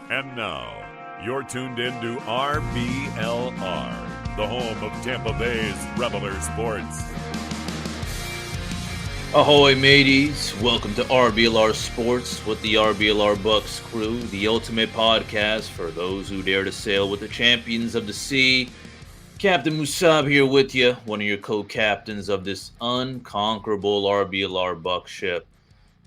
And now, you're tuned in to RBLR, the home of Tampa Bay's Reveler Sports. Ahoy, mateys. Welcome to RBLR Sports with the RBLR Bucs crew, the ultimate podcast for those who dare to sail with the champions of the sea. Captain Musab here with you, one of your co-captains of this unconquerable RBLR Bucs ship.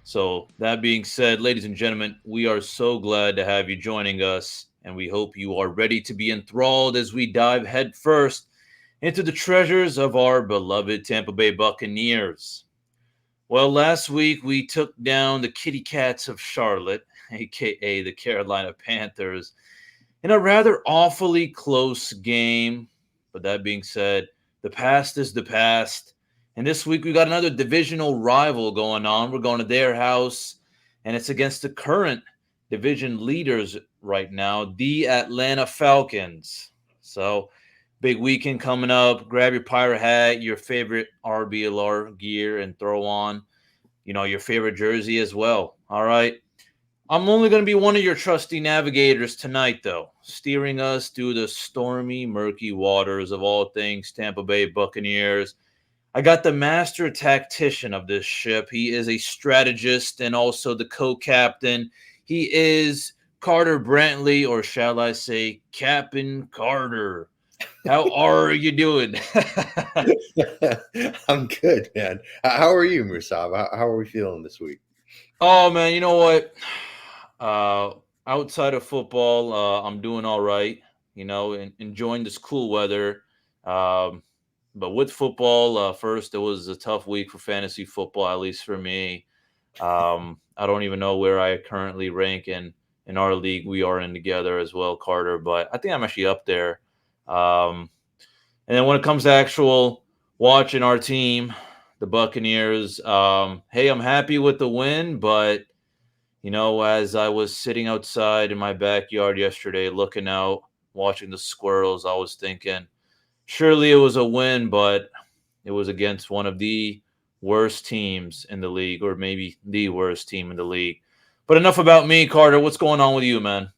So, that being said, ladies and gentlemen, we are so glad to have you joining us, and we hope you are ready to be enthralled as we dive headfirst into the treasures of our beloved Tampa Bay Buccaneers. Well, last week we took down the Kitty Cats of Charlotte, aka the Carolina Panthers, in a rather awfully close game. But that being said, the past is the past. And this week we got another divisional rival going on. We're going to their house, and it's against the current division leaders right now, the Atlanta Falcons. So, big weekend coming up. Grab your pirate hat, your favorite RBLR gear, and throw on, your favorite jersey as well. All right. I'm only going to be one of your trusty navigators tonight, though, steering us through the stormy, murky waters of all things Tampa Bay Buccaneers. I got the master tactician of this ship. He is a strategist and also the co-captain. He is Carter Brantley, or shall I say, Captain Carter. How are you doing? I'm good, man. How are you, Musab? How are we feeling this week? Oh, man, you know what? Outside of football, I'm doing all right, enjoying this cool weather. But with football, first, it was a tough week for fantasy football, at least for me. I don't even know where I currently rank in our league we are in together as well, Carter, but I think I'm actually up there. Um, and then when it comes to actual watching our team, the Buccaneers, hey, I'm happy with the win, but as I was sitting outside in my backyard yesterday, looking out, watching the squirrels, I was thinking, surely it was a win, but it was against one of the worst teams in the league, or maybe the worst team in the league. But enough about me, Carter. What's going on with you, man?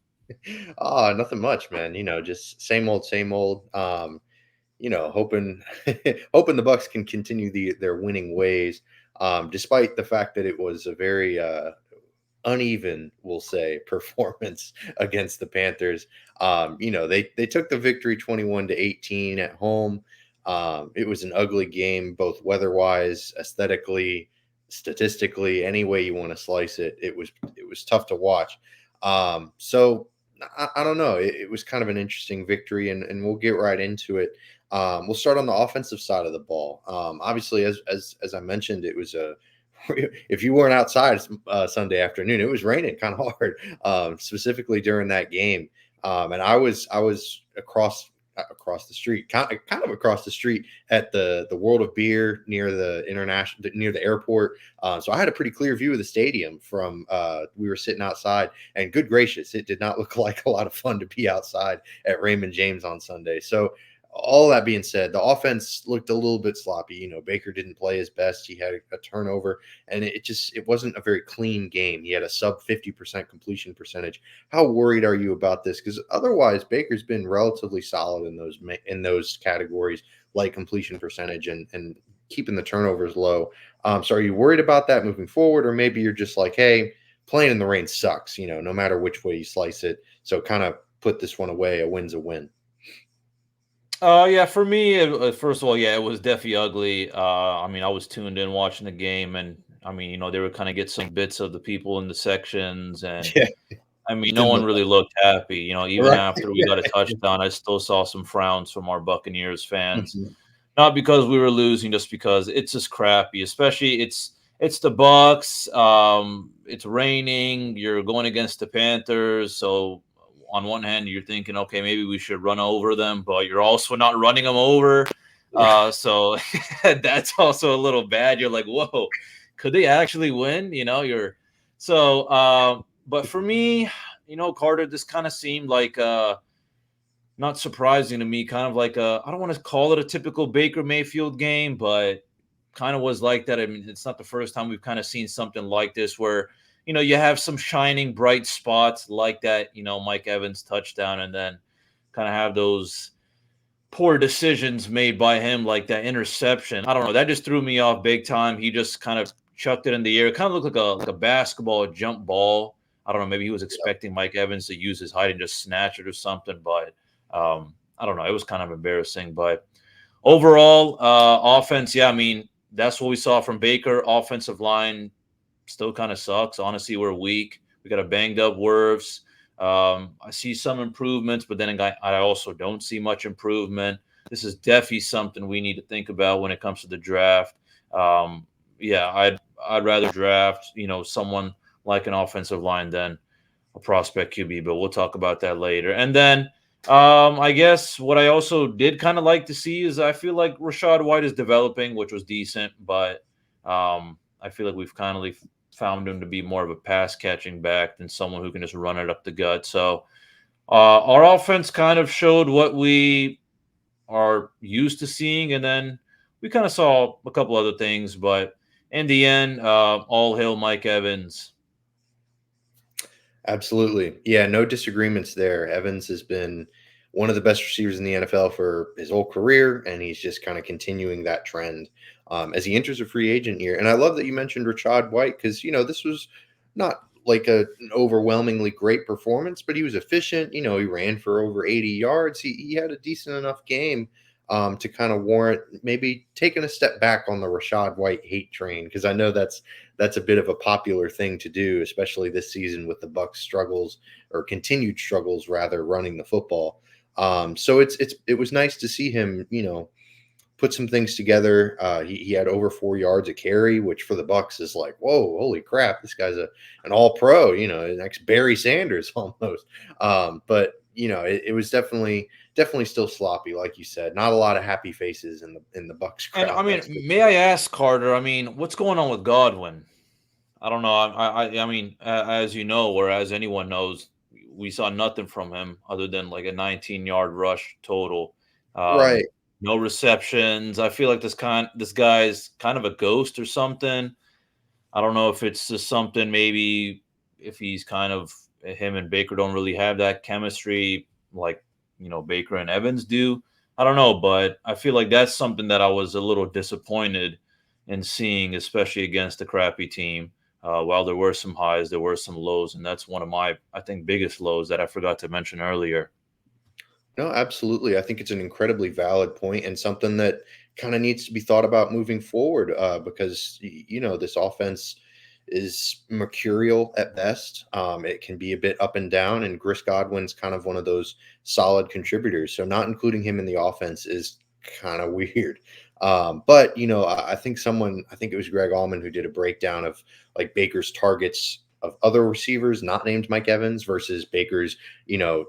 Oh, nothing much, man. Just same old, same old. Hoping hoping the Bucks can continue their winning ways, despite the fact that it was a very uneven, we'll say, performance against the Panthers. They took the victory 21-18 at home. It was an ugly game, both weather-wise, aesthetically, statistically, any way you want to slice it. It was tough to watch. So I don't know. It was kind of an interesting victory, and we'll get right into it. We'll start on the offensive side of the ball. Obviously, as I mentioned, it was a if you weren't outside Sunday afternoon, it was raining kind of hard, specifically during that game. And I was across the street, kind of across the street at the World of Beer near the airport. So I had a pretty clear view of the stadium from we were sitting outside, and good gracious, it did not look like a lot of fun to be outside at Raymond James on Sunday. So all that being said, the offense looked a little bit sloppy. Baker didn't play his best. He had a turnover, and it wasn't a very clean game. He had a sub 50% completion percentage. How worried are you about this? Because otherwise, Baker's been relatively solid in those categories, like completion percentage and keeping the turnovers low. So are you worried about that moving forward, or maybe you're just like, hey, playing in the rain sucks, no matter which way you slice it. So kind of put this one away. A win's a win. Yeah, for me, first of all, yeah, it was definitely ugly. I was tuned in watching the game, and they were kind of get some bits of the people in the sections, and Yeah, no didn't one look really looked happy. Even right. after we got a touchdown, I still saw some frowns from our Buccaneers fans. Mhm. Not because we were losing, just because it's just crappy. Especially it's the Bucs. It's raining. You're going against the Panthers, so on one hand, you're thinking, okay, maybe we should run over them, but you're also not running them over. So that's also a little bad. You're like, whoa, could they actually win? But for me, Carter, this kind of seemed like not surprising to me, kind of like I don't want to call it a typical Baker Mayfield game, but kind of was like that. It's not the first time we've kind of seen something like this where you have some shining bright spots like that, Mike Evans touchdown, and then kind of have those poor decisions made by him, like that interception. I don't know. That just threw me off big time. He just kind of chucked it in the air. It kind of looked like a basketball jump ball. I don't know. Maybe he was expecting Mike Evans to use his height and just snatch it or something. But I don't know. It was kind of embarrassing. But overall, offense, yeah, I mean, that's what we saw from Baker. Offensive line still kind of sucks. Honestly, we're weak. We got a banged up Wirfs. I see some improvements, but then I also don't see much improvement. This is definitely something we need to think about when it comes to the draft. Yeah, I'd rather draft someone like an offensive line than a prospect QB, but we'll talk about that later. And then I guess what I also did kind of like to see is I feel like Rachaad White is developing, which was decent, but I feel like we've kind of found him to be more of a pass catching back than someone who can just run it up the gut. So our offense kind of showed what we are used to seeing, and then we kind of saw a couple other things, but in the end, all hail Mike Evans. Absolutely. Yeah, no disagreements there. Evans has been one of the best receivers in the NFL for his whole career, and he's just kind of continuing that trend as he enters a free agent year. And I love that you mentioned Rachaad White because, this was not like an overwhelmingly great performance, but he was efficient. He ran for over 80 yards. He had a decent enough game to kind of warrant maybe taking a step back on the Rachaad White hate train, because I know that's a bit of a popular thing to do, especially this season with the Bucs struggles, or continued struggles rather, running the football. So it was nice to see him, put some things together. He had over 4 yards a carry, which for the Bucs is like, whoa, holy crap, this guy's an all pro, next Barry Sanders almost. But it was definitely still sloppy, like you said. Not a lot of happy faces in the Bucs And I crowd. mean, may I ask, Carter? I mean, what's going on with Godwin? I don't know. I mean, as you know, or as anyone knows, we saw nothing from him other than like a 19-yard rush total. Right. No receptions. I feel like this guy's kind of a ghost or something. I don't know if it's just something, maybe if he's kind of, him and Baker don't really have that chemistry like Baker and Evans do. I don't know, but I feel like that's something that I was a little disappointed in seeing, especially against a crappy team. While there were some highs, there were some lows, and that's one of my, I think, biggest lows that I forgot to mention earlier. No, absolutely. I think it's an incredibly valid point and something that kind of needs to be thought about moving forward, because this offense is mercurial at best. It can be a bit up and down, and Chris Godwin's kind of one of those solid contributors. So not including him in the offense is kind of weird. But I think I think it was Greg Allman who did a breakdown of like Baker's targets of other receivers not named Mike Evans versus Baker's,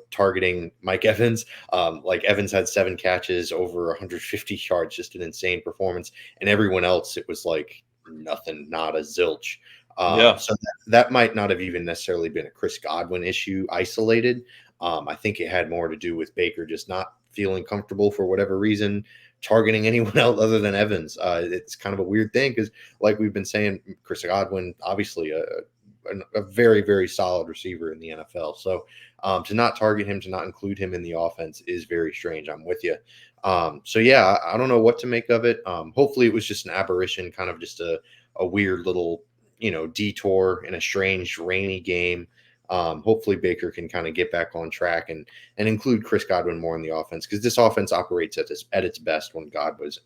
targeting Mike Evans. Like Evans had 7 catches, over 150 yards, just an insane performance. And everyone else, it was like nothing, not a zilch. Yeah. So that might not have even necessarily been a Chris Godwin issue isolated. I think it had more to do with Baker just not feeling comfortable for whatever reason targeting anyone else other than Evans. It's kind of a weird thing because, like we've been saying, Chris Godwin, obviously a very, very solid receiver in the NFL. So to not target him, to not include him in the offense is very strange. I'm with you. So yeah, I don't know what to make of it. Hopefully it was just an aberration, kind of just a weird little, detour in a strange rainy game. Hopefully Baker can kind of get back on track and include Chris Godwin more in the offense, because this offense operates at its best when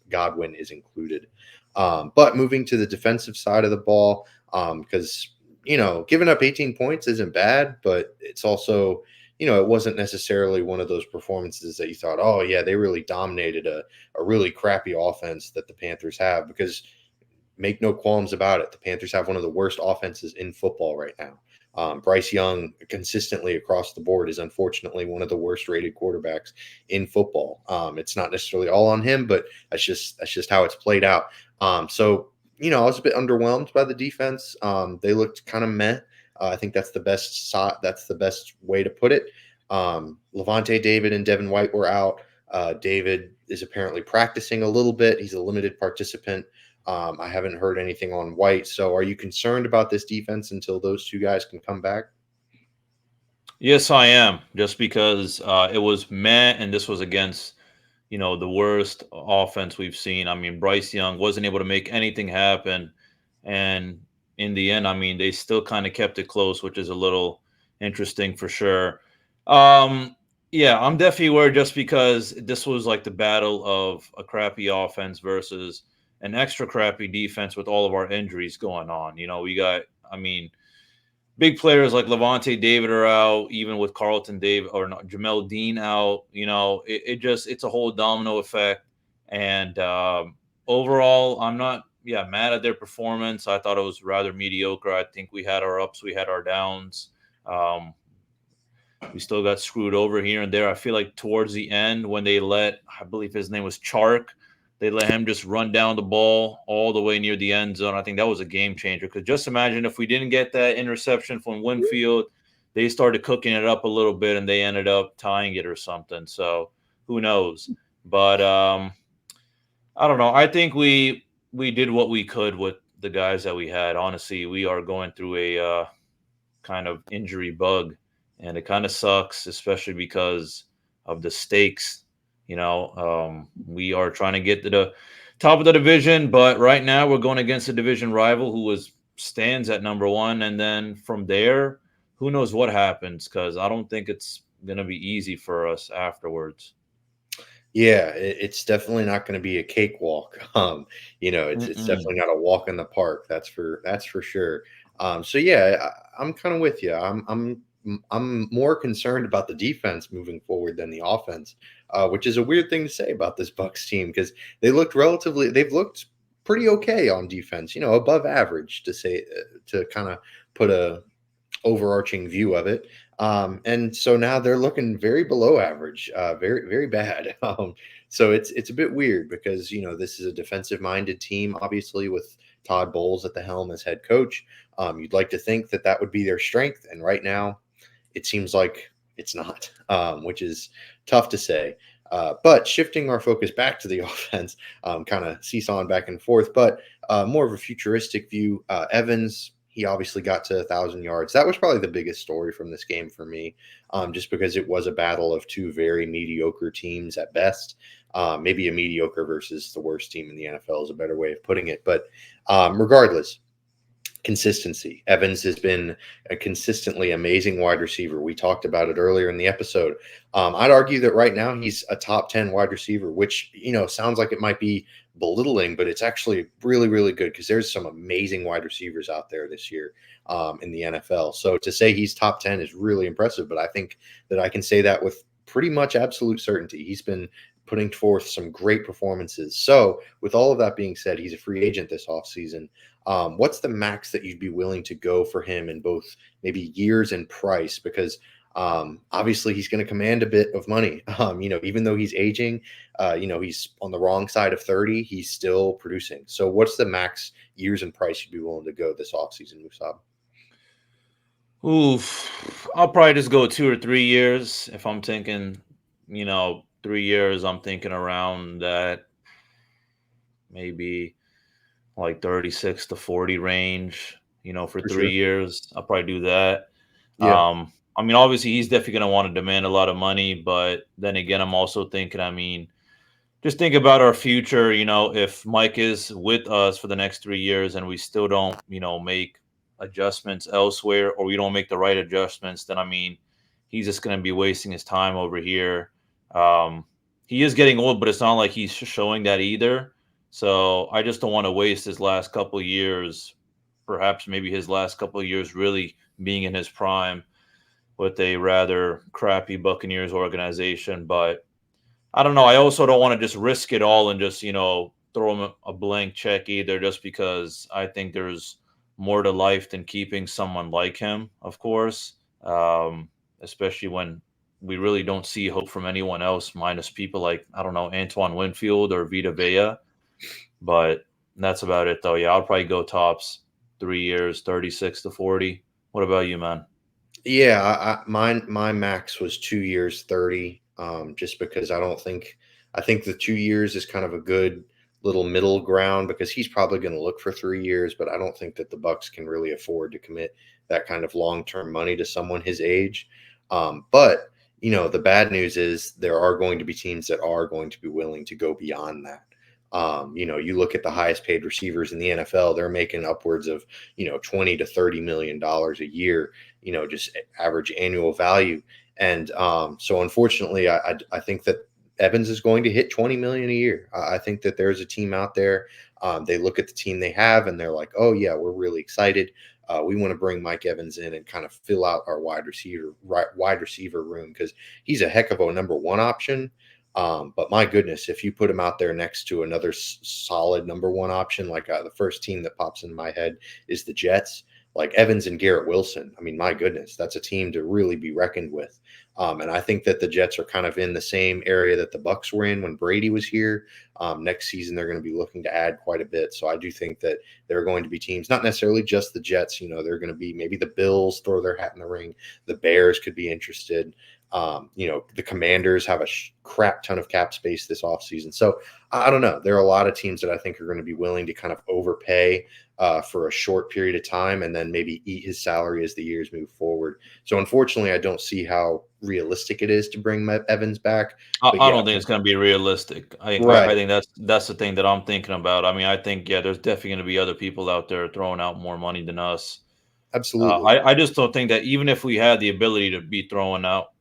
Godwin is included. But moving to the defensive side of the ball, because giving up 18 points isn't bad, but it's also, it wasn't necessarily one of those performances that you thought, oh yeah, they really dominated a really crappy offense that the Panthers have, because make no qualms about it, the Panthers have one of the worst offenses in football right now. Bryce Young consistently across the board is unfortunately one of the worst rated quarterbacks in football. It's not necessarily all on him, but that's just how it's played out. So I was a bit underwhelmed by the defense. They looked kind of meh. I think that's the best way to put it. Levante David and Devin White were out. David is apparently practicing a little bit. He's a limited participant. I haven't heard anything on White. So are you concerned about this defense until those two guys can come back? Yes, I am. Just because it was meh, and this was against the worst offense we've seen. I mean, Bryce Young wasn't able to make anything happen, and in the end, I mean, they still kind of kept it close, which is a little interesting for sure. Um, yeah, I'm definitely worried just because this was like the battle of a crappy offense versus an extra crappy defense with all of our injuries going on. We got, I mean, big players like Levante David are out, even with Carlton David or not, Jamel Dean out. It's a whole domino effect. And overall, I'm not mad at their performance. I thought it was rather mediocre. I think we had our ups, we had our downs. Um, we still got screwed over here and there. I feel like towards the end when they I believe his name was Chark, they let him just run down the ball all the way near the end zone. I think that was a game changer because just imagine if we didn't get that interception from Winfield, they started cooking it up a little bit and they ended up tying it or something. So who knows? But I don't know. I think we did what we could with the guys that we had. Honestly, we are going through a kind of injury bug, and it kind of sucks, especially because of the stakes. We are trying to get to the top of the division, but right now we're going against a division rival stands at number one, and then from there, who knows what happens? Because I don't think it's going to be easy for us afterwards. Yeah, it's definitely not going to be a cakewalk. It's Mm-mm. definitely not a walk in the park. That's for sure. So yeah, I'm kind of with you. I'm more concerned about the defense moving forward than the offense, which is a weird thing to say about this Bucks team because they've looked pretty okay on defense. Above average to kind of put a overarching view of it. And so now they're looking very below average, very, very bad. So it's a bit weird because, this is a defensive minded team, obviously, with Todd Bowles at the helm as head coach. You'd like to think that that would be their strength. And right now, it seems like it's not, which is tough to say. But shifting our focus back to the offense, kind of seesawing back and forth, but more of a futuristic view. Evans, he obviously got to 1,000 yards. That was probably the biggest story from this game for me, just because it was a battle of two very mediocre teams at best. Maybe a mediocre versus the worst team in the NFL is a better way of putting it. But regardless, consistency. Evans has been a consistently amazing wide receiver. We talked about it earlier in the episode. I'd argue that right now he's a top 10 wide receiver, which, sounds like it might be belittling, but it's actually really, really good because there's some amazing wide receivers out there this year in the NFL. So to say he's top 10 is really impressive, but I think that I can say that with pretty much absolute certainty. He's been putting forth some great performances. So with all of that being said, he's a free agent this offseason. What's the max that you'd be willing to go for him in both maybe years and price? Because obviously he's going to command a bit of money. Even though he's aging, he's on the wrong side of 30, he's still producing. So what's the max years and price you'd be willing to go this offseason, Musab? Oof. I'll probably just go 2 or 3 years. If I'm thinking, 3 years, I'm thinking around that maybe like 36 to 40 range, for For three sure. years. I'll probably do that. Yeah. I mean, obviously he's definitely gonna want to demand a lot of money, but then again, I'm also thinking, I mean, just think about our future, if Mike is with us for the next 3 years and we still don't, make adjustments elsewhere or we don't make the right adjustments, then I mean, he's just going to be wasting his time over here. Um, he is getting old, but it's not like he's showing that either. So I just don't want to waste his last couple of years, perhaps maybe his last couple of years really being in his prime with a rather crappy Buccaneers organization. But I don't know. I also don't want to just risk it all and just, throw him a blank check either, just because I think there's more to life than keeping someone like him, of course. Especially when we really don't see hope from anyone else, minus people like, I don't know, Antoine Winfield or Vita Vea. But that's about it, though. Yeah, I'll probably go tops 3 years, 36 to 40. What about you, man? Yeah, my max was 2 years, 30. Just because I think the 2 years is kind of a good little middle ground because he's probably going to look for 3 years, but I don't think that the Bucs can really afford to commit that kind of long-term money to someone his age. But the bad news is there are going to be teams that are going to be willing to go beyond that. You look at the highest paid receivers in the NFL, they're making upwards of, 20 to $30 million a year, just average annual value. And so unfortunately, I think that Evans is going to hit 20 million a year. I think that there's a team out there. They look at the team they have and they're like, oh yeah, we're really excited. We want to bring Mike Evans in and kind of fill out our wide receiver room because he's a heck of a number one option. But my goodness, if you put him out there next to another solid number one option, like the first team that pops in my head is the Jets, like Evans and Garrett Wilson. I mean, my goodness, that's a team to really be reckoned with. And I think that the Jets are kind of in the same area that the Bucs were in when Brady was here. Next season, they're going to be looking to add quite a bit. So I do think that there are going to be teams, not necessarily just the Jets. They're going to be maybe the Bills throw their hat in the ring. The Bears could be interested. The Commanders have a crap ton of cap space this offseason. So I don't know. There are a lot of teams that I think are going to be willing to kind of overpay for a short period of time and then maybe eat his salary as the years move forward. So unfortunately, I don't see how realistic it is to bring Evans back. I don't think it's going to be realistic. I think that's the thing that I'm thinking about. I mean, I think, there's definitely going to be other people out there throwing out more money than us. Absolutely. I just don't think that even if we had the ability to be throwing up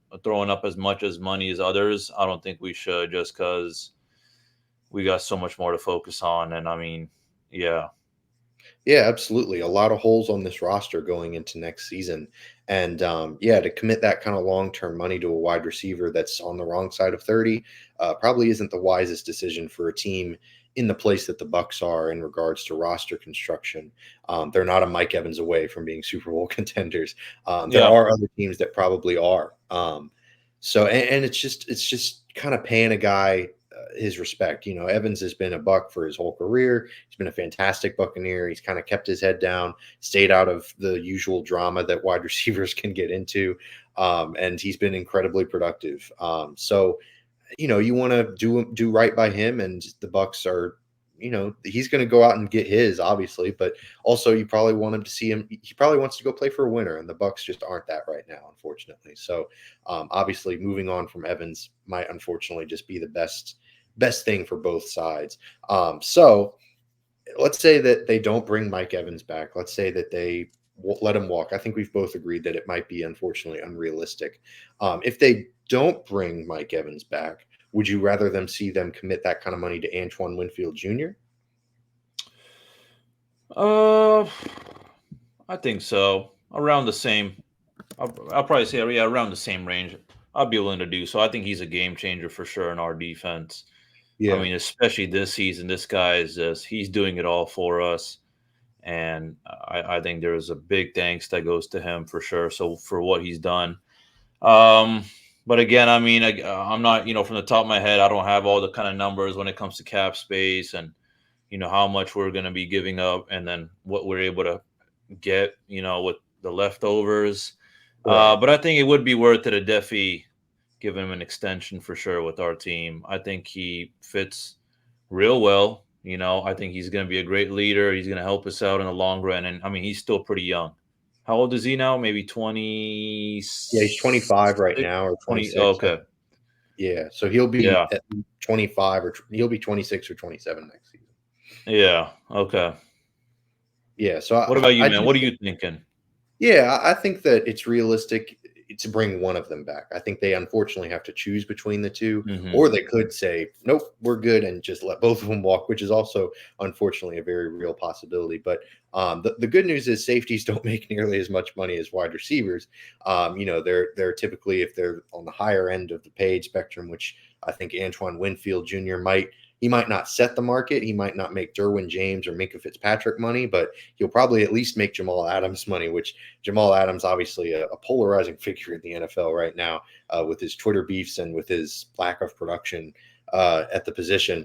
as much as money as others, I don't think we should, just because we got so much more to focus on. And I mean, yeah. Yeah, absolutely. A lot of holes on this roster going into next season. And to commit that kind of long-term money to a wide receiver that's on the wrong side of 30 probably isn't the wisest decision for a team in the place that the Bucs are in regards to roster construction. They're not a Mike Evans away from being Super Bowl contenders. There are other teams that probably are. And it's just kind of paying a guy his respect. Evans has been a Buck for his whole career. He's been a fantastic Buccaneer. He's kind of kept his head down, stayed out of the usual drama that wide receivers can get into. And he's been incredibly productive. So you want to do right by him, and the Bucs are, he's going to go out and get his, obviously, but also you probably want him to see him. He probably wants to go play for a winner, and the Bucs just aren't that right now, unfortunately. So obviously moving on from Evans might unfortunately just be the best thing for both sides. So let's say that they don't bring Mike Evans back. Let's say that they let him walk. I think we've both agreed that it might be unfortunately unrealistic. If they don't bring Mike Evans back, would you rather them see them commit that kind of money to Antoine Winfield Jr.? I think so. Around the same. I'll probably say, around the same range. I'll be willing to do so. I think he's a game changer for sure in our defense. Yeah. I mean, especially this season, this guy he's doing it all for us. And I think there's a big thanks that goes to him for sure. So for what he's done. But again, I mean, I'm not, from the top of my head, I don't have all the kind of numbers when it comes to cap space and, how much we're going to be giving up and then what we're able to get, with the leftovers. Right. But I think it would be worth it to definitely give him an extension for sure with our team. I think he fits real well. I think he's going to be a great leader. He's going to help us out in the long run. And I mean, he's still pretty young. How old is he now? Maybe 20. Yeah, he's 25 right now, or 26. Okay. Yeah, so he'll be at 25, or he'll be 26 or 27 next season. Yeah. Okay. Yeah. So what about you, man? What are you thinking? Yeah, I think that it's realistic to bring one of them back. I think they unfortunately have to choose between the two, or they could say, nope, we're good, and just let both of them walk, which is also unfortunately a very real possibility. But the good news is safeties don't make nearly as much money as wide receivers. They're typically, if they're on the higher end of the paid spectrum, which I think Antoine Winfield Jr. He might not set the market. He might not make Derwin James or Minkah Fitzpatrick money, but he'll probably at least make Jamal Adams money, which Jamal Adams, obviously a polarizing figure in the NFL right now with his Twitter beefs and with his lack of production at the position.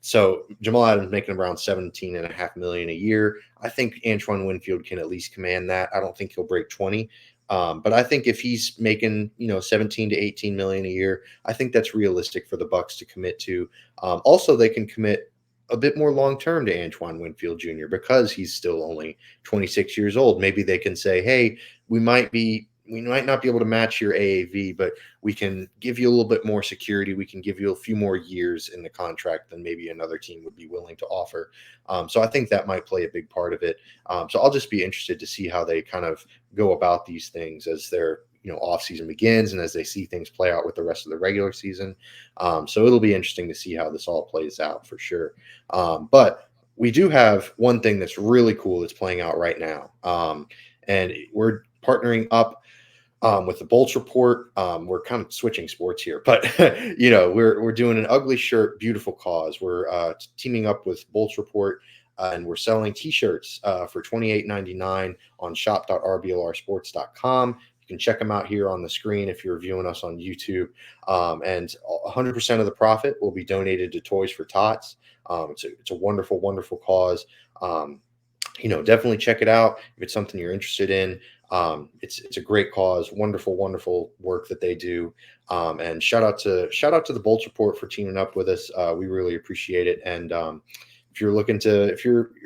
So Jamal Adams making around $17.5 million a year. I think Antoine Winfield can at least command that. I don't think he'll break 20. But I think if he's making, 17 to 18 million a year, I think that's realistic for the Bucs to commit to. Also, they can commit a bit more long term to Antoine Winfield Jr. because he's still only 26 years old. Maybe they can say, hey, we might not be able to match your AAV, but we can give you a little bit more security. We can give you a few more years in the contract than maybe another team would be willing to offer. So I think that might play a big part of it. So I'll just be interested to see how they kind of go about these things as their off season begins and as they see things play out with the rest of the regular season. So it'll be interesting to see how this all plays out for sure. But we do have one thing that's really cool that's playing out right now. And we're partnering up with the Bolts Report. We're kind of switching sports here, but we're doing an ugly shirt, beautiful cause. We're teaming up with Bolts Report, and we're selling T-shirts for $28.99 on shop.rblrsports.com. You can check them out here on the screen if you're viewing us on YouTube. And 100% of the profit will be donated to Toys for Tots. It's a wonderful, wonderful cause. Definitely check it out if it's something you're interested in. It's a great cause, wonderful, wonderful work that they do. And shout out to the Bolts Report for teaming up with us. We really appreciate it. And if you're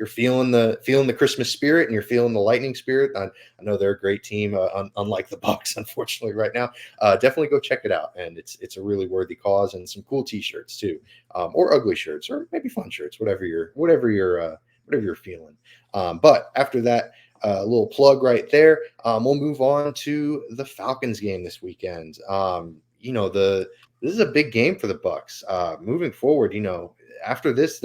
feeling the Christmas spirit and you're feeling the Lightning spirit, I know they're a great team, unlike the Bucs, unfortunately, right now. Definitely go check it out. And it's a really worthy cause, and some cool T-shirts too, or ugly shirts, or maybe fun shirts, whatever you're feeling. But after that, a little plug right there. We'll move on to the Falcons game this weekend. This is a big game for the Bucs. Moving forward, after this,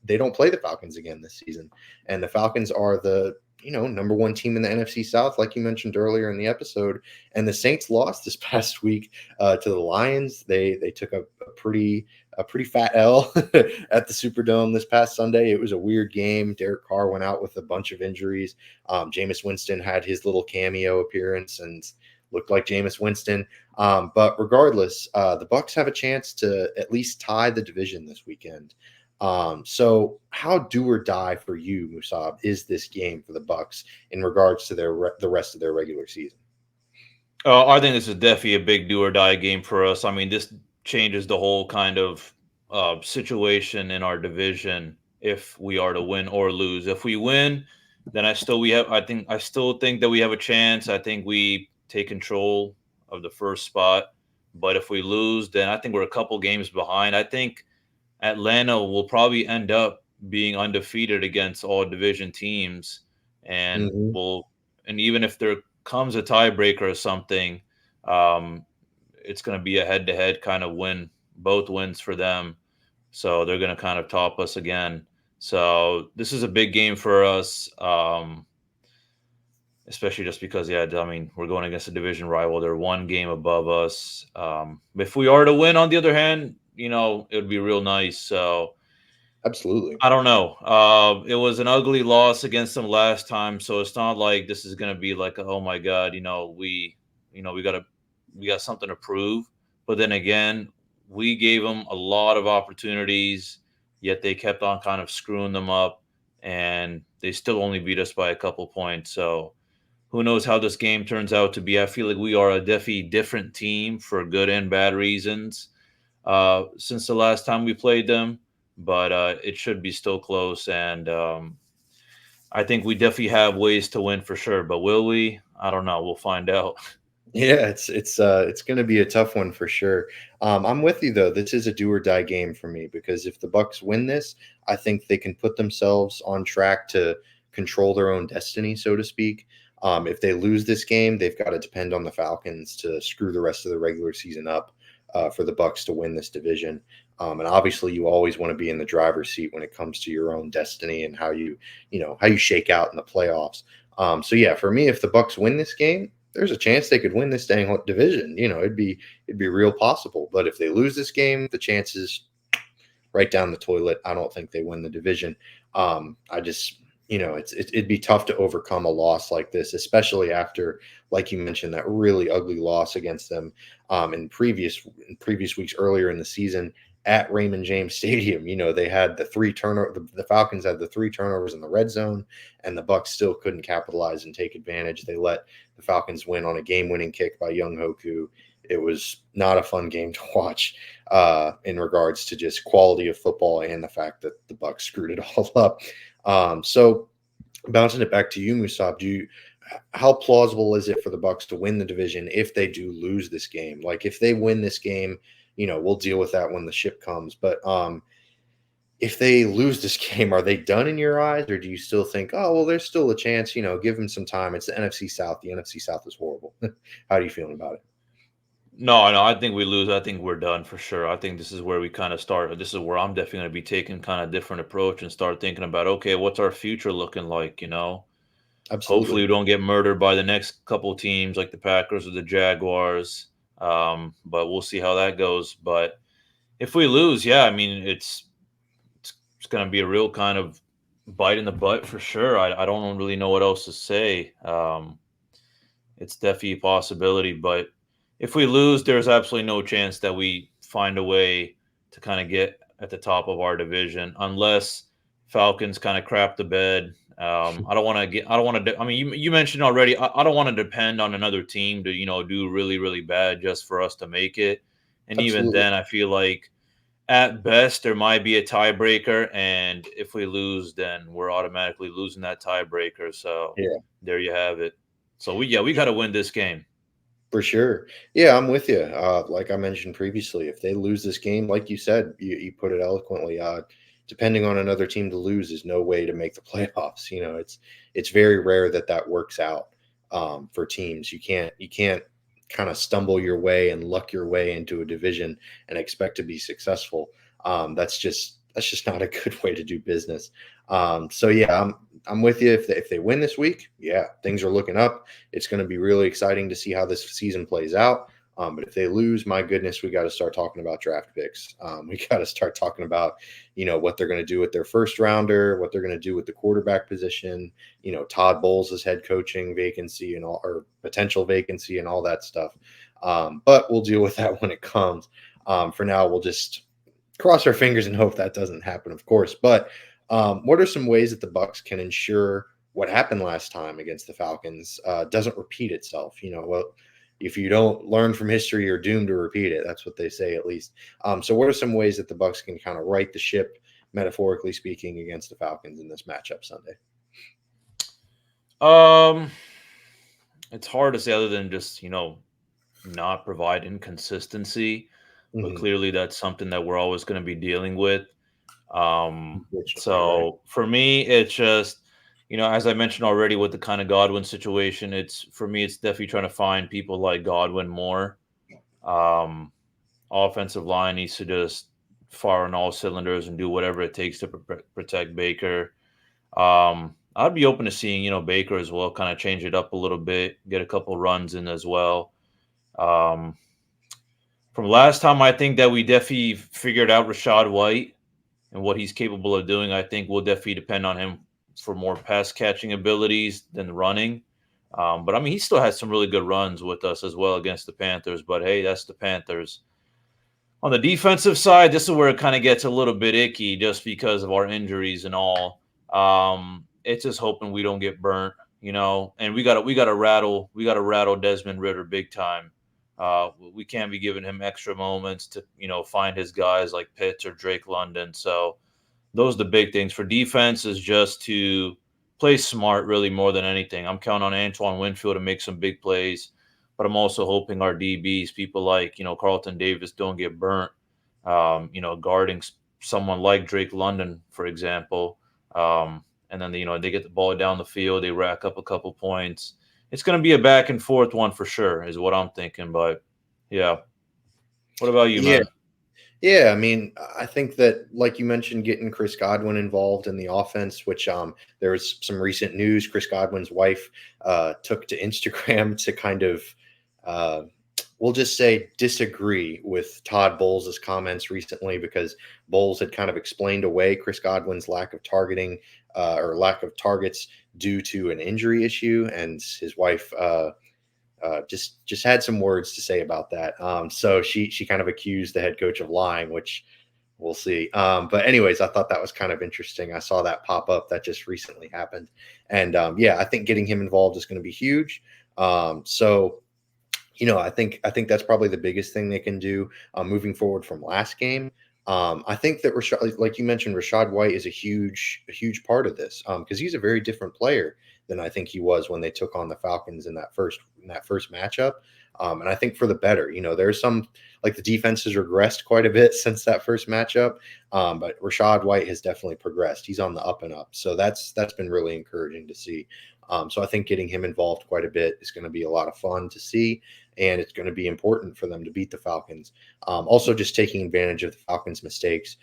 they don't play the Falcons again this season, and the Falcons are the number one team in the NFC South, like you mentioned earlier in the episode. And the Saints lost this past week to the Lions. They took a pretty fat L at the Superdome this past Sunday. It was a weird game. Derek Carr went out with a bunch of injuries. Jameis Winston had his little cameo appearance and looked like Jameis Winston. But regardless, the Bucs have a chance to at least tie the division this weekend. So how do or die for you, Musab, is this game for the Bucs in regards to the rest of their regular season? I think this is definitely a big do or die game for us. I mean, this changes the whole kind of situation in our division if we are to win or lose. If we win, then I still think that we have a chance. I think we take control of the first spot. But if we lose, then I think we're a couple games behind. I think Atlanta will probably end up being undefeated against all division teams, and and even if there comes a tiebreaker or something, it's going to be a head-to-head kind of win, both wins for them. So they're going to kind of top us again. So this is a big game for us, especially just because, we're going against a division rival. They're one game above us. If we are to win, on the other hand, it would be real nice. So Absolutely. I don't know. It was an ugly loss against them last time, so it's not like this is going to be like, oh my God, we got something to prove. But then again, we gave them a lot of opportunities, yet they kept on kind of screwing them up, and they still only beat us by a couple points. So who knows how this game turns out to be? I feel like we are a definitely different team for good and bad reasons since the last time we played them. But it should be still close, and I think we definitely have ways to win for sure. But will we? I don't know. We'll find out. Yeah, it's going to be a tough one for sure. I'm with you though. This is a do or die game for me because if the Bucs win this, I think they can put themselves on track to control their own destiny, so to speak. If they lose this game, they've got to depend on the Falcons to screw the rest of the regular season up for the Bucs to win this division. And obviously, you always want to be in the driver's seat when it comes to your own destiny and how you shake out in the playoffs. So yeah, for me, if the Bucs win this game, there's a chance they could win this dang division. It'd be real possible. But if they lose this game, the chances right down the toilet. I don't think they win the division. It'd be tough to overcome a loss like this, especially after, like you mentioned, that really ugly loss against them in previous weeks earlier in the season at Raymond James Stadium. They had the Falcons had the 3 turnovers in the red zone, and the Bucs still couldn't capitalize and take advantage. They let the Falcons win on a game-winning kick by Young Hoku, it was not a fun game to watch in regards to just quality of football and the fact that the Bucs screwed it all up. So bouncing it back to you, Musab, how plausible is it for the Bucs to win the division if they do lose this game? Like if they win this game, we'll deal with that when the ship comes. But if they lose this game, are they done in your eyes, or do you still think, oh well, there's still a chance? Give them some time. It's the NFC South. The NFC South is horrible. How are you feeling about it? No, I think we lose. I think we're done for sure. I think this is where we kind of start. This is where I'm definitely going to be taking kind of different approach and start thinking about, okay, what's our future looking like? Hopefully Absolutely. we don't get murdered by the next couple teams like the Packers or the Jaguars. But we'll see how that goes. But if we lose, yeah, I mean it's going to be a real kind of bite in the butt for sure. I don't really know what else to say. It's definitely a possibility, but if we lose, there's absolutely no chance that we find a way to kind of get at the top of our division unless Falcons kind of crap the bed. I don't want to get. I don't want to. I mean, you mentioned already. I don't want to depend on another team to do really really bad just for us to make it. And even Absolutely. then, I feel like at best there might be a tiebreaker, and if we lose, then we're automatically losing that tiebreaker. So Yeah. there you have it. So we got to win this game. For sure. Yeah, I'm with you. Like I mentioned previously, if they lose this game, like you said, you put it eloquently, depending on another team to lose is no way to make the playoffs. It's very rare that works out for teams. You can't kind of stumble your way and luck your way into a division and expect to be successful. That's just not a good way to do business. So yeah, I'm with you. If they win this week, yeah, things are looking up. It's going to be really exciting to see how this season plays out. But if they lose, my goodness, we got to start talking about draft picks. We got to start talking about, what they're going to do with their first rounder, what they're going to do with the quarterback position, Todd Bowles' head coaching vacancy and all, or potential vacancy and all that stuff. But we'll deal with that when it comes. For now, we'll just cross our fingers and hope that doesn't happen, of course. But what are some ways that the Bucs can ensure what happened last time against the Falcons doesn't repeat itself? Well, if you don't learn from history, you're doomed to repeat it. That's what they say, at least. So what are some ways that the Bucs can kind of right the ship, metaphorically speaking, against the Falcons in this matchup Sunday? It's hard to say other than just not provide inconsistency, but Mm-hmm. clearly that's something that we're always going to be dealing with. Unfortunately, right? So for me, it's just, as I mentioned already with the kind of Godwin situation, for me, it's definitely trying to find people like Godwin more. Um, Offensive line needs to just fire on all cylinders and do whatever it takes to protect Baker. I'd be open to seeing, Baker as well, kind of change it up a little bit, get a couple runs in as well. Um, from last time, I think that we definitely figured out Rashad White and what he's capable of doing. I think we'll definitely depend on him for more pass catching abilities than running. But I mean, he still has some really good runs with us as well against the Panthers. But hey, that's the Panthers. On the defensive side, this is where it kind of gets a little bit icky just because of our injuries and all. It's just hoping we don't get burnt, and we got to rattle Desmond Ritter big time. We can't be giving him extra moments to, find his guys like Pitts or Drake London. So those are the big things for defense is just to play smart, really more than anything. I'm counting on Antoine Winfield to make some big plays, but I'm also hoping our DBs, people like Carlton Davis, don't get burnt. Guarding someone like Drake London, for example, and then they get the ball down the field, they rack up a couple points. It's going to be a back and forth one for sure, is what I'm thinking. But yeah, what about you, Yeah. man? Yeah, I mean, I think that, like you mentioned, getting Chris Godwin involved in the offense, which there was some recent news. Chris Godwin's wife took to Instagram to kind of, uh, we'll just say, disagree with Todd Bowles' comments recently because Bowles had kind of explained away Chris Godwin's lack of targeting or lack of targets due to an injury issue, and his wife just had some words to say about that. So she kind of accused the head coach of lying, which we'll see. But anyways, I thought that was kind of interesting. I saw that pop up. That just recently happened, and yeah, I think getting him involved is going to be huge. So I think that's probably the biggest thing they can do moving forward from last game. I think that Rashad, like you mentioned, Rashad White is a huge part of this because he's a very different player than I think he was when they took on the Falcons in that first matchup. And I think for the better. There's some like the defense has regressed quite a bit since that first matchup, but Rashad White has definitely progressed. He's on the up and up, so that's been really encouraging to see. So I think getting him involved quite a bit is going to be a lot of fun to see, and it's going to be important for them to beat the Falcons. Also, just taking advantage of the Falcons' mistakes.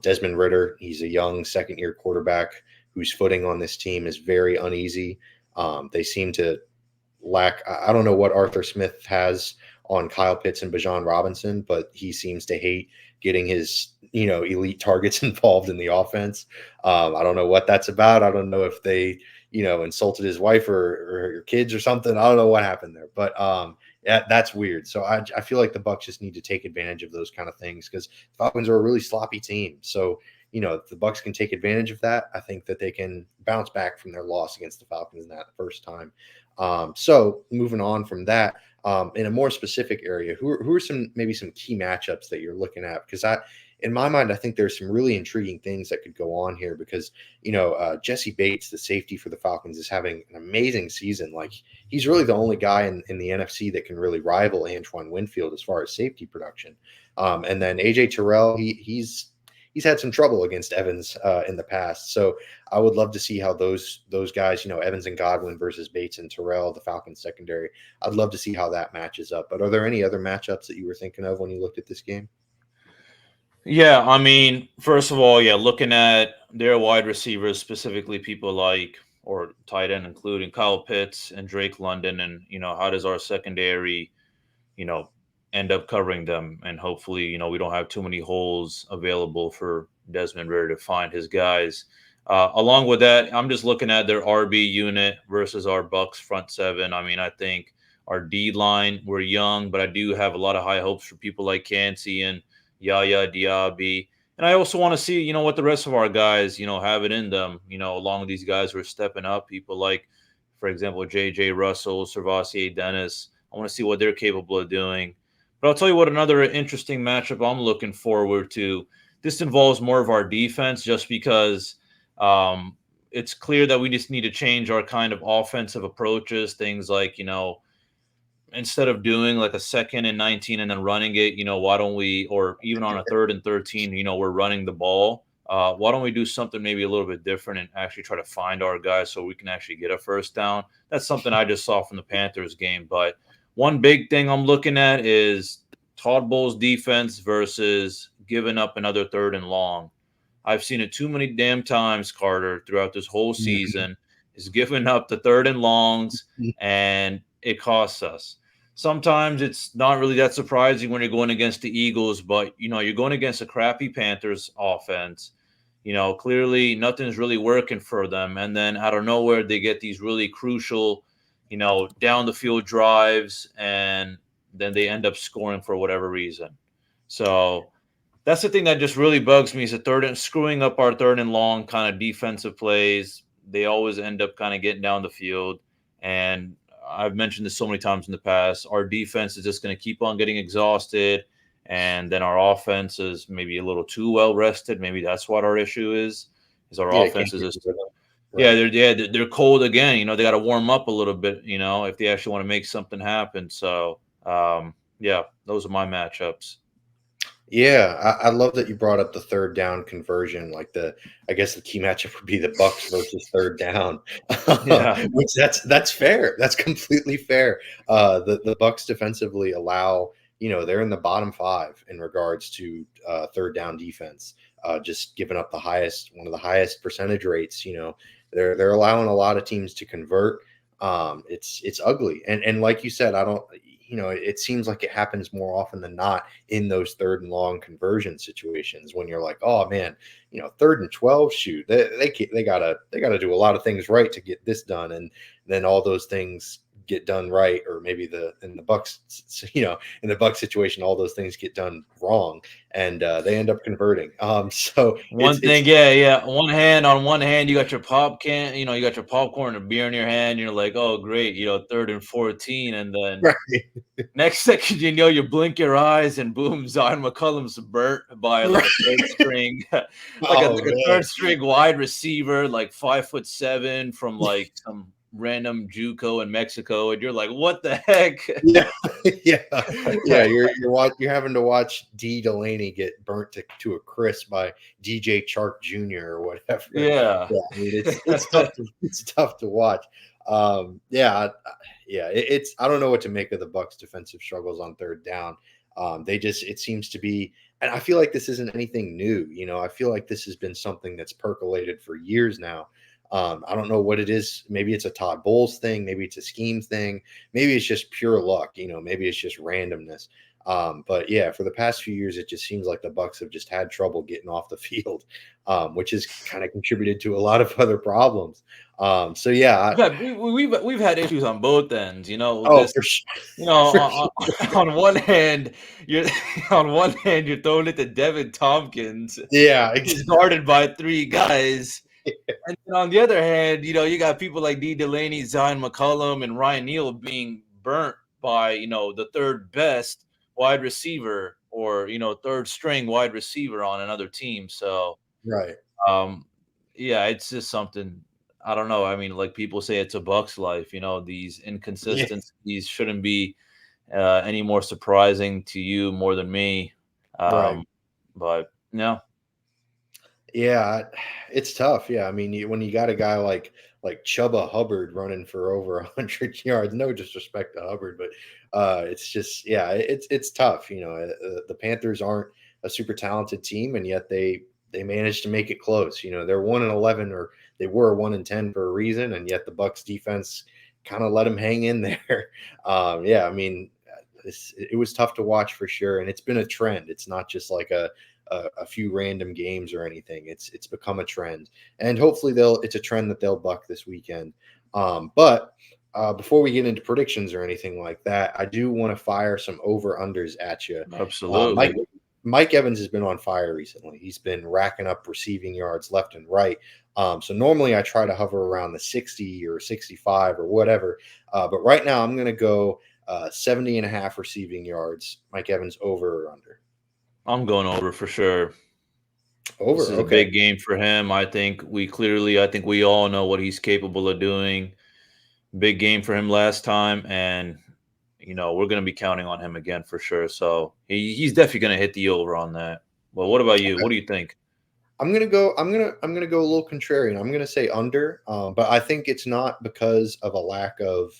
Desmond Ridder, he's a young second-year quarterback whose footing on this team is very uneasy. They seem to lack – I don't know what Arthur Smith has on Kyle Pitts and Bijan Robinson, but he seems to hate getting his elite targets involved in the offense. I don't know what that's about. I don't know if they insulted his wife or kids or something. I don't know what happened there, but that's weird. So I feel like the Bucs just need to take advantage of those kind of things because Falcons are a really sloppy team. So if the Bucs can take advantage of that, I think that they can bounce back from their loss against the Falcons in that first time. So moving on from that, in a more specific area, who are some key matchups that you're looking at? Because in my mind, I think there's some really intriguing things that could go on here because, Jesse Bates, the safety for the Falcons, is having an amazing season. Like he's really the only guy in the NFC that can really rival Antoine Winfield as far as safety production. And then AJ Terrell, he's had some trouble against Evans in the past. So I would love to see how those guys, Evans and Godwin versus Bates and Terrell, the Falcons secondary, I'd love to see how that matches up. But are there any other matchups that you were thinking of when you looked at this game? Yeah, I mean, first of all, looking at their wide receivers, specifically people like or tight end, including Kyle Pitts and Drake London, and how does our secondary, end up covering them? And hopefully, we don't have too many holes available for Desmond Ridder to find his guys. Along with that, I'm just looking at their RB unit versus our Bucs front seven. I mean, I think our D line, we're young, but I do have a lot of high hopes for people like Kancey and Yaya Diaby. And I also want to see, what the rest of our guys, have it in them, along these guys who are stepping up. People like, for example, J.J. Russell, Servassier Dennis. I want to see what they're capable of doing. But I'll tell you what, another interesting matchup I'm looking forward to. This involves more of our defense just because it's clear that we just need to change our kind of offensive approaches. Things like, instead of doing like a 2nd and 19 and then running it, why don't we, or even on a 3rd and 13, we're running the ball. Why don't we do something maybe a little bit different and actually try to find our guys so we can actually get a first down? That's something I just saw from the Panthers game. But one big thing I'm looking at is Todd Bowles' defense versus giving up another 3rd and long. I've seen it too many damn times, Carter, throughout this whole season, is giving up the 3rd and longs, and it costs us. Sometimes it's not really that surprising when you're going against the Eagles, but, you're going against a crappy Panthers offense. Clearly nothing's really working for them. And then out of nowhere, they get these really crucial, down the field drives, and then they end up scoring for whatever reason. So that's the thing that just really bugs me is screwing up our 3rd and long kind of defensive plays. They always end up kind of getting down the field. And I've mentioned this so many times in the past. Our defense is just going to keep on getting exhausted, and then our offense is maybe a little too well rested. Maybe that's what our issue is our offense is just they're cold again. They got to warm up a little bit. If they actually want to make something happen. So those are my matchups. Yeah, I love that you brought up the 3rd down conversion. Like I guess the key matchup would be the Bucs versus 3rd down, which that's fair. That's completely fair. The Bucs defensively allow, they're in the bottom 5 in regards to 3rd down defense. Just giving up one of the highest percentage rates. They're allowing a lot of teams to convert. It's ugly, and like you said, it seems like it happens more often than not in those 3rd and long conversion situations when you're like, oh man, 3rd and 12, shoot, they gotta do a lot of things right to get this done, and then all those things get done right, or maybe in the Bucs, in the Bucs situation, all those things get done wrong, and they end up converting. So One it's thing, yeah. On one hand, you got your pop can, you got your popcorn and beer in your hand. You're like, oh, great, 3rd and 14, and then right, next second, you blink your eyes, and boom, Zion McCollum's burnt by like a right. third string, Oh like a man, third string wide receiver, like 5'7" from like some random JUCO in Mexico, and you're like, what the heck? yeah, yeah, yeah. You're having to watch D Delaney get burnt to a crisp by DJ Chark Jr. or whatever. Yeah. Yeah, I mean it's tough to watch. It's I don't know what to make of the Bucs' defensive struggles on third down. It seems to be, and I feel like this isn't anything new. I feel like this has been something that's percolated for years now. I don't know what it is. Maybe it's a Todd Bowles thing. Maybe it's a scheme thing. Maybe it's just pure luck. Maybe it's just randomness. But yeah, for the past few years, it just seems like the Bucs have just had trouble getting off the field, which has kind of contributed to a lot of other problems. So yeah, We've had issues on both ends. oh for sure, for On, sure. on one hand, you're on one hand you're throwing it to Devin Tompkins, Yeah, who's exactly. guarded by three guys. And then on the other hand, you got people like D. Delaney, Zion McCollum, and Ryan Neal being burnt by, the third best wide receiver, or, third string wide receiver on another team. So, Right. um, yeah, it's just something. I don't know. I mean, like people say, it's a Bucks life. These Yeah. inconsistencies shouldn't be any more surprising to you more than me. Right. But no, Yeah, it's tough. Yeah, I mean, when you got a guy like Chuba Hubbard running for over 100 yards, no disrespect to Hubbard, but it's just yeah, it's tough. The Panthers aren't a super talented team, and yet they managed to make it close. They're 1-11, or they were 1-10 for a reason, and yet the Bucs defense kind of let them hang in there. Yeah, I mean, it was tough to watch for sure, and it's been a trend. It's not just like a few random games or anything. It's become a trend, and hopefully it's a trend that they'll buck this weekend. But before we get into predictions or anything like that, I do want to fire some over unders at you. absolutely. Mike Evans has been on fire recently. He's been racking up receiving yards left and right. So normally I try to hover around the 60 or 65 or whatever. But right now I'm going to go 70 and a half receiving yards. Mike Evans over or under? I'm going over for sure. This Over. is a Okay. big game for him. I think we all know what he's capable of doing. Big game for him last time, and we're going to be counting on him again for sure. So he's definitely going to hit the over on that. Well, what about you? Okay. What do you think? I'm gonna go a little contrarian. I'm gonna say under, but I think it's not because of a lack of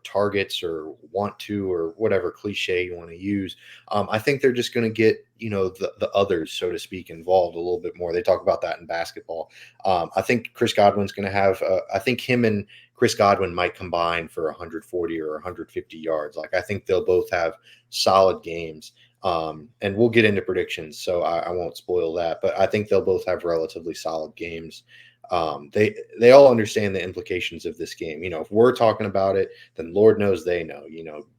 targets or want to or whatever cliche you want to use. I think they're just gonna get the others, so to speak, involved a little bit more. They talk about that in basketball. I think Chris Godwin's gonna have. I think him and Chris Godwin might combine for 140 or 150 yards. Like I think they'll both have solid games. And we'll get into predictions, so I won't spoil that. But I think they'll both have relatively solid games. They all understand the implications of this game. If we're talking about it, then Lord knows they know.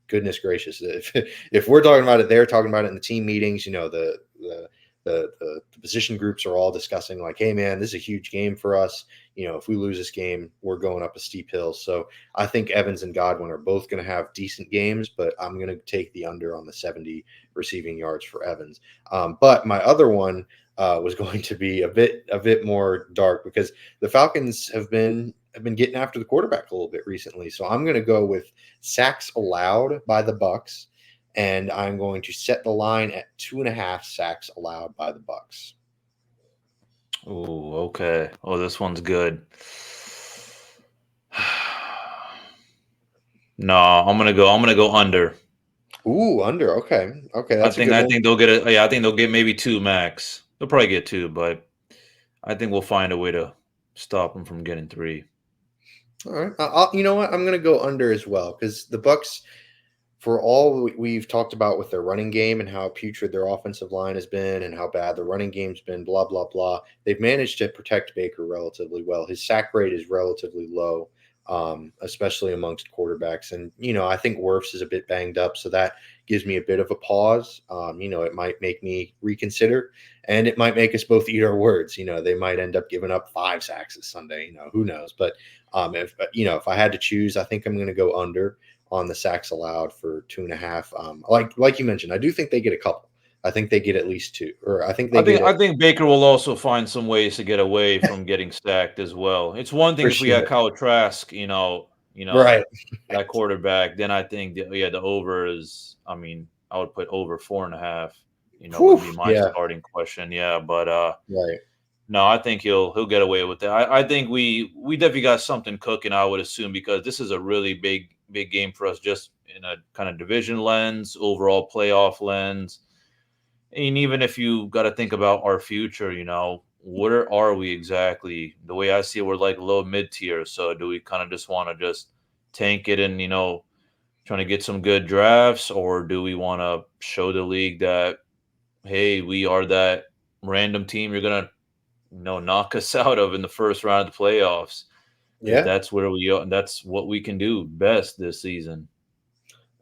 Goodness gracious, if we're talking about it, they're talking about it in the team meetings. The position groups are all discussing like, hey man, this is a huge game for us. If we lose this game, we're going up a steep hill. So I think Evans and Godwin are both going to have decent games, but I'm going to take the under on the 70 receiving yards for Evans. But my other one was going to be a bit more dark because the Falcons have been getting after the quarterback a little bit recently. So I'm going to go with sacks allowed by the Bucs, and I'm going to set the line at 2.5 sacks allowed by the Bucs. Oh, okay. Oh, this one's good. No, I'm gonna go under. Ooh, under. Okay, okay, I that's a think good I one. think they'll get it. Yeah, I think they'll get maybe two max. They'll probably get two, but I think we'll find a way to stop them from getting three. All right, you know what? I'm going to go under as well because the Bucs, for all we've talked about with their running game and how putrid their offensive line has been and how bad the running game's been, blah, blah, blah, they've managed to protect Baker relatively well. His sack rate is relatively low. especially amongst quarterbacks. And, I think Wirfs is a bit banged up, so that gives me a bit of a pause. It might make me reconsider, and it might make us both eat our words. They might end up giving up 5 sacks this Sunday. Who knows? But if I had to choose, I think I'm going to go under on the sacks allowed for 2.5. Like you mentioned, I do think they get a couple. I think they get at least 2, or I think I think Baker will also find some ways to get away from getting sacked as well. It's one thing for if we had sure. Kyle Trask, Right. that quarterback, then I think the over is. I mean, I would put over 4.5. Whew, Would be my yeah. starting question. Yeah, but Right. no, I think he'll get away with it. I think we definitely got something cooking. I would assume because this is a really big game for us, just in a kind of division lens, overall playoff lens. And even if you got to think about our future, where are we exactly? The way I see it, we're like low mid tier. So do we kind of just want to just tank it and, trying to get some good drafts, or do we want to show the league that, hey, we are that random team you're going to, knock us out of in the first round of the playoffs? Because Yeah. that's where we are. And that's what we can do best this season.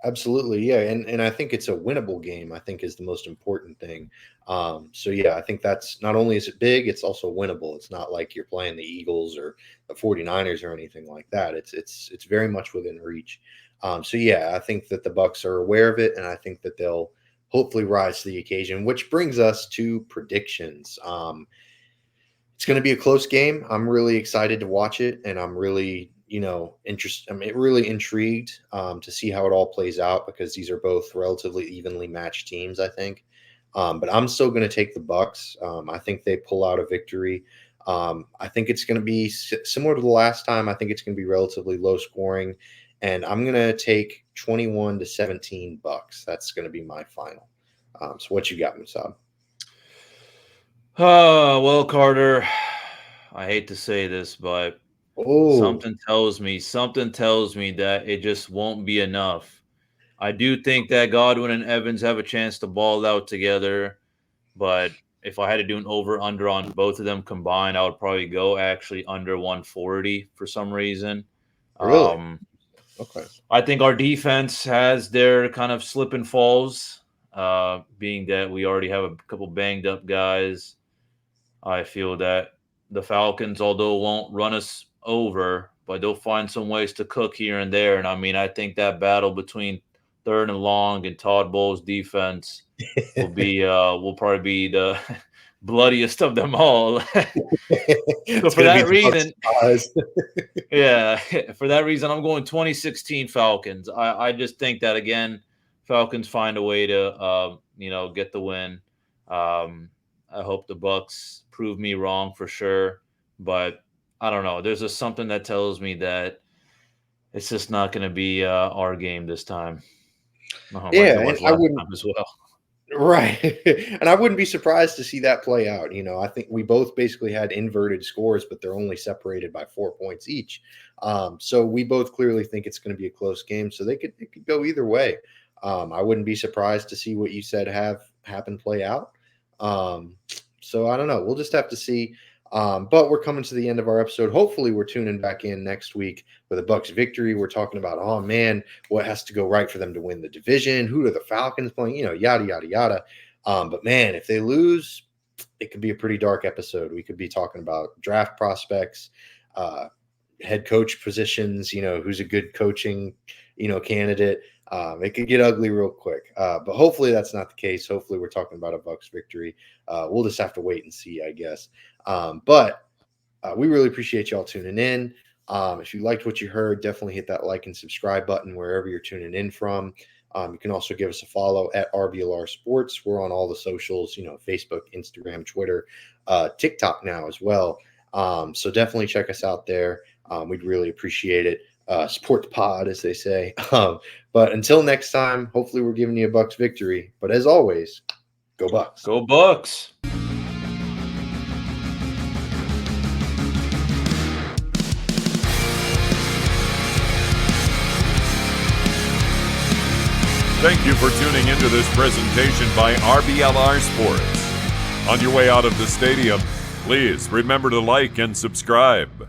Absolutely, yeah, and I think it's a winnable game. I think is the most important thing. So yeah, I think that's not only is it big, it's also winnable. It's not like you're playing the Eagles or the 49ers or anything like that. It's very much within reach. So yeah, I think that the Bucs are aware of it, and I think that they'll hopefully rise to the occasion. Which brings us to predictions. It's going to be a close game. I'm really excited to watch it, and I'm really interested. I'm really intrigued to see how it all plays out because these are both relatively evenly matched teams, I think. But I'm still going to take the Bucs. I think they pull out a victory. I think it's going to be similar to the last time. I think it's going to be relatively low scoring, and I'm going to take 21-17 Bucs. That's going to be my final. So what you got, Musab? Well, Carter, I hate to say this, but Oh, something tells me that it just won't be enough. I do think that Godwin and Evans have a chance to ball out together, but if I had to do an over under on both of them combined, I would probably go actually under 140 for some reason. really? Um, Okay. I think our defense has their kind of slip and falls, being that we already have a couple banged up guys. I feel that the Falcons, although won't run us over, but they'll find some ways to cook here and there. And I mean, I think that battle between third and long and Todd Bowles' defense will probably be the bloodiest of them all. So It's for going to be that the Bucs' reason, eyes. yeah, for that reason, I'm going 2016 Falcons. I just think that again, Falcons find a way to get the win. Um, I hope the Bucs prove me wrong for sure, but I don't know. There's just something that tells me that it's just not going to be our game this time, like Yeah, it and was I last wouldn't. time as well. Right. And I wouldn't be surprised to see that play out. I think we both basically had inverted scores, but they're only separated by 4 points each. So we both clearly think it's going to be a close game. So it could go either way. I wouldn't be surprised to see what you said have happen play out. So I don't know. We'll just have to see. But we're coming to the end of our episode. Hopefully, we're tuning back in next week with a Bucs victory. We're talking about, oh man, what has to go right for them to win the division? Who are the Falcons playing? Yada yada yada. But man, if they lose, it could be a pretty dark episode. We could be talking about draft prospects, head coach positions. Who's a good coaching, candidate. It could get ugly real quick. But hopefully that's not the case. Hopefully we're talking about a Bucs victory. We'll just have to wait and see, I guess. But we really appreciate y'all tuning in. If you liked what you heard, definitely hit that like and subscribe button wherever you're tuning in from. You can also give us a follow at RBLR Sports. We're on all the socials, Facebook, Instagram, Twitter, TikTok now as well. So definitely check us out there. We'd really appreciate it. Support the pod, as they say. But until next time, hopefully we're giving you a Bucs victory. But as always, go Bucs. Go Bucs. Thank you for tuning into this presentation by RBLR Sports. On your way out of the stadium, please remember to like and subscribe.